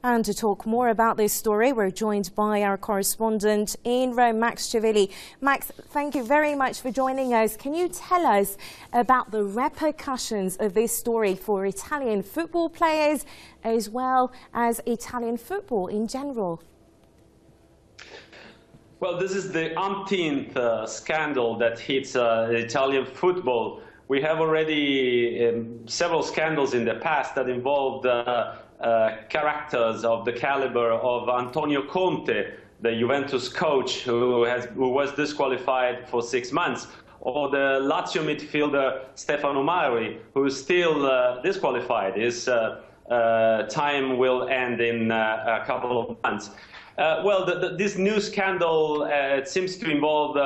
And to talk more about this story, we're joined by our correspondent in Rome, Max Civili. Max, thank you very much for joining us. Can you tell us about the repercussions of this story for Italian football players as well as Italian football in general? Well, this is the umpteenth scandal that hits Italian football. We have already several scandals in the past that involved characters of the caliber of Antonio Conte, the Juventus coach who was disqualified for 6 months, or the Lazio midfielder Stefano Mauri, who is still disqualified. His time will end in a couple of months. This new scandal seems to involve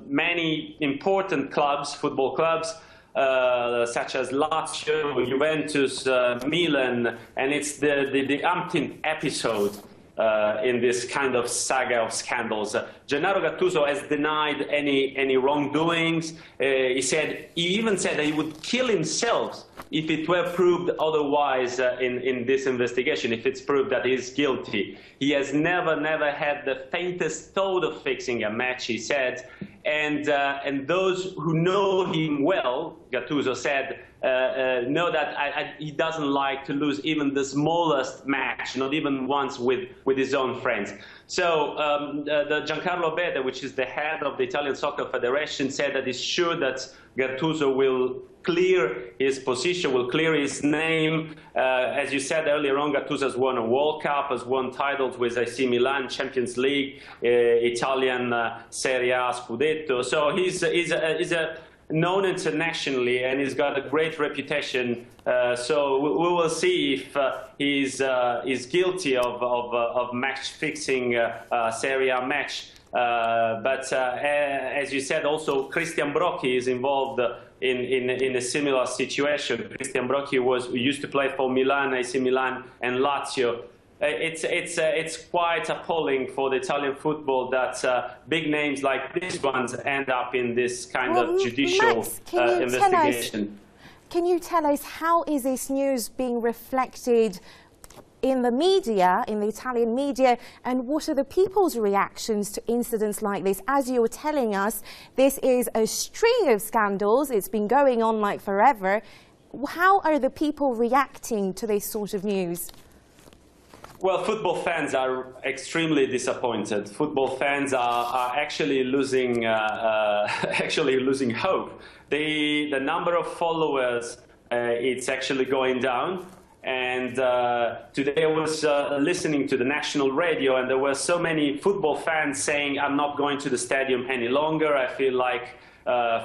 many important clubs, football clubs, such as Lazio, Juventus, Milan, and it's the umpteenth episode in this kind of saga of scandals. Gennaro Gattuso has denied any wrongdoings. He even said that he would kill himself if it were proved otherwise in this investigation, if it's proved that he's guilty. He has never had the faintest thought of fixing a match, he said. And those who know him well, Gattuso said, know that he doesn't like to lose even the smallest match, not even once with his own friends. So the Giancarlo Bede, which is the head of the Italian Soccer Federation, said that he's sure that Gattuso will clear his position, will clear his name. As you said earlier on, Gattuso has won a World Cup, has won titles with AC Milan, Champions League, Italian Serie A, Scudetto. So he's a known internationally, and he's got a great reputation. So we will see if he's guilty of match fixing Serie A match. But as you said, also Christian Brocchi is involved in a similar situation. Christian Brocchi used to play for Milan, AC Milan, and Lazio. It's quite appalling for the Italian football that big names like these ones end up in this kind of judicial investigation. Can you tell us how is this news being reflected in the media, in the Italian media, and what are the people's reactions to incidents like this? As you were telling us, this is a string of scandals. It's been going on like forever. How are the people reacting to this sort of news? Well, football fans are extremely disappointed. Football fans are actually losing hope. The number of followers it's actually going down. And today I was listening to the national radio, and there were so many football fans saying, "I'm not going to the stadium any longer. I feel like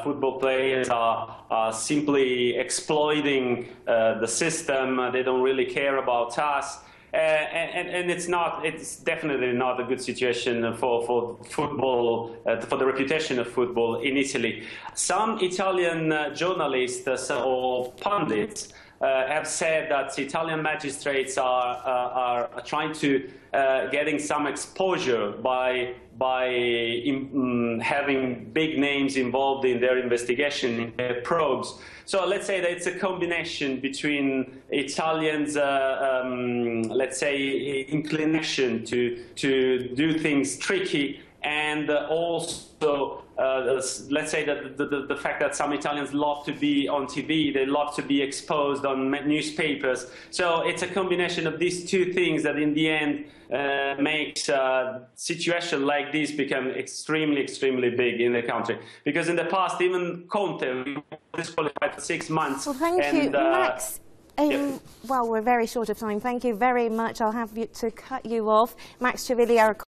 football players are simply exploiting the system. They don't really care about us." And it's definitely not a good situation for football, for the reputation of football in Italy. Some Italian journalists or pundits have said that Italian magistrates are trying to getting some exposure by having big names involved in their investigation, in their probes. So let's say that it's a combination between Italians, let's say, inclination to do things tricky, and also let's say that the fact that some Italians love to be on TV, they love to be exposed on newspapers. So it's a combination of these two things that in the end makes a situation like this become extremely big in the country. Because in the past, even Conte was disqualified for 6 months. Well, thank you, Max. Well, we're very short of time. Thank you very much. I'll have to cut you off. Max Civili, our